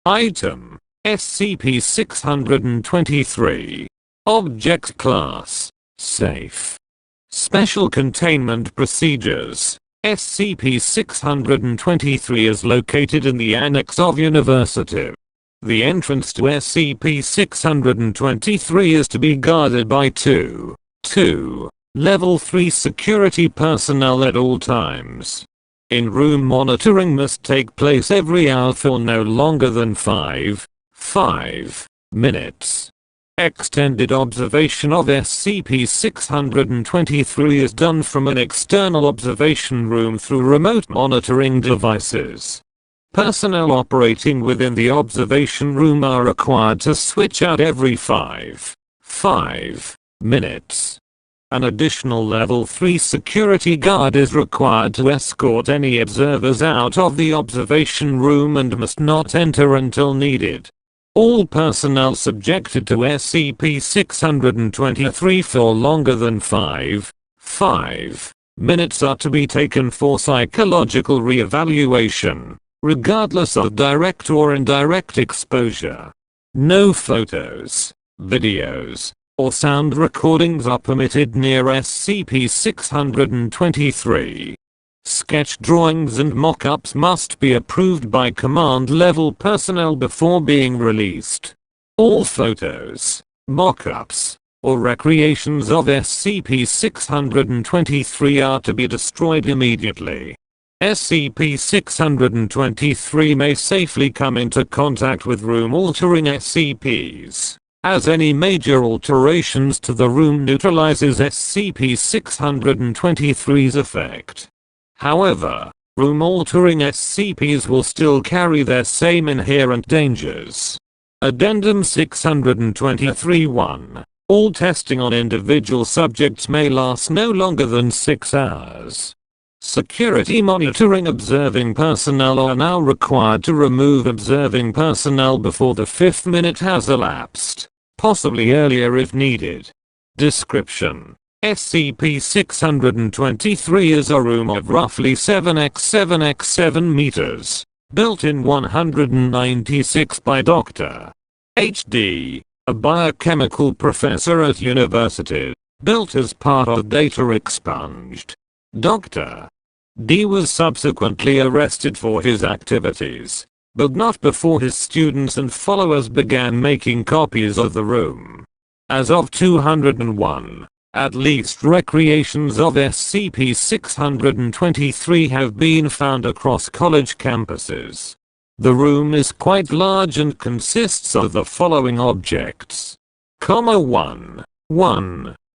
Item: SCP-623. Object Class: Safe. Special Containment Procedures: SCP-623 is located in the Annex of University. The entrance to SCP-623 is to be guarded by two Level 3 security personnel at all times. In-room monitoring must take place every hour for no longer than 5 minutes. Extended observation of SCP-623 is done from an external observation room through remote monitoring devices. Personnel operating within the observation room are required to switch out every 5 minutes. An additional Level 3 security guard is required to escort any observers out of the observation room and must not enter until needed. All personnel subjected to SCP-623 for longer than 5 minutes are to be taken for psychological re-evaluation, regardless of direct or indirect exposure. No photos, videos, or sound recordings are permitted near SCP-623. Sketch drawings and mock-ups must be approved by command-level personnel before being released. All photos, mock-ups, or recreations of SCP-623 are to be destroyed immediately. SCP-623 may safely come into contact with room-altering SCPs, as any major alterations to the room neutralizes SCP-623's effect. However, room-altering SCPs will still carry their same inherent dangers. Addendum 623-1. All testing on individual subjects may last no longer than 6 hours. Security monitoring observing personnel are now required to remove observing personnel before the 5th minute has elapsed, possibly earlier if needed. Description: SCP-623 is a room of roughly 7x7x7 meters, built in 196 by Dr. H.D., a biochemical professor at university, built as part of data expunged. Dr. D was subsequently arrested for his activities, but not before his students and followers began making copies of the room. As of 201, at least recreations of SCP-623 have been found across college campuses. The room is quite large and consists of the following objects. 1.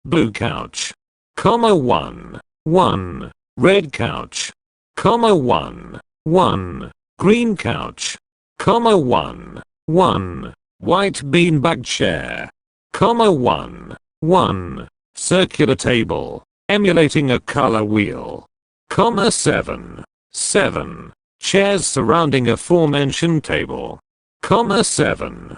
Blue couch. 1. Red couch. 1. Green couch. 1. White beanbag chair. 1. Circular table, emulating a color wheel. 7. Chairs surrounding aforementioned table. 7.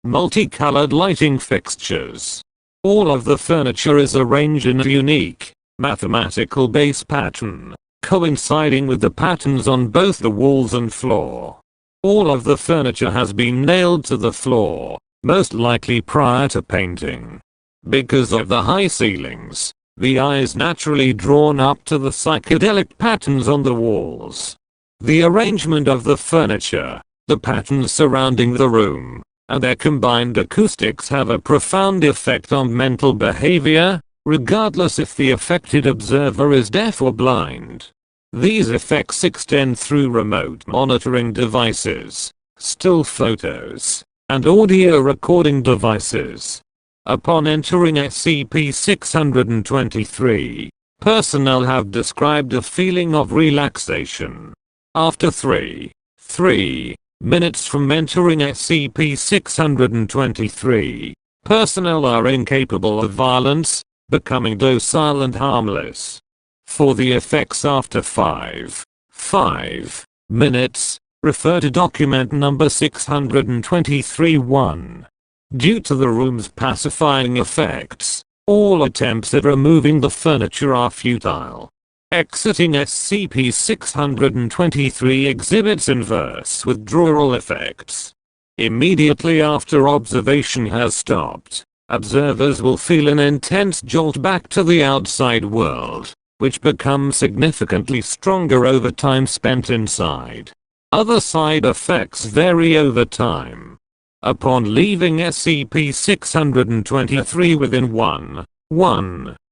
Multicolored lighting fixtures. All of the furniture is arranged in a unique, mathematical base pattern, coinciding with the patterns on both the walls and floor. All of the furniture has been nailed to the floor, most likely prior to painting. Because of the high ceilings, the eye is naturally drawn up to the psychedelic patterns on the walls. The arrangement of the furniture, the patterns surrounding the room, and their combined acoustics have a profound effect on mental behavior, regardless if the affected observer is deaf or blind. These effects extend through remote monitoring devices, still photos, and audio recording devices. Upon entering SCP-623, personnel have described a feeling of relaxation. After 3 minutes from entering SCP-623, personnel are incapable of violence, becoming docile and harmless. For the effects after 5 minutes, refer to document number 623-1. Due to the room's pacifying effects, all attempts at removing the furniture are futile. Exiting SCP-623 exhibits inverse withdrawal effects. Immediately after observation has stopped, observers will feel an intense jolt back to the outside world, which becomes significantly stronger over time spent inside. Other side effects vary over time. Upon leaving SCP-623 within 1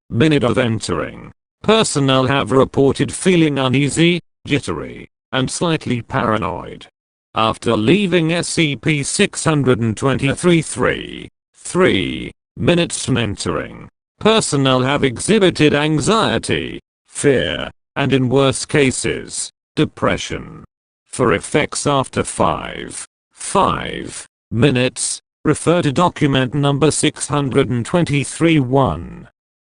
minute of entering, personnel have reported feeling uneasy, jittery, and slightly paranoid. After leaving SCP-623 3 minutes from entering, personnel have exhibited anxiety, fear, and in worse cases, depression. For effects after 5 minutes, refer to document number 623-1.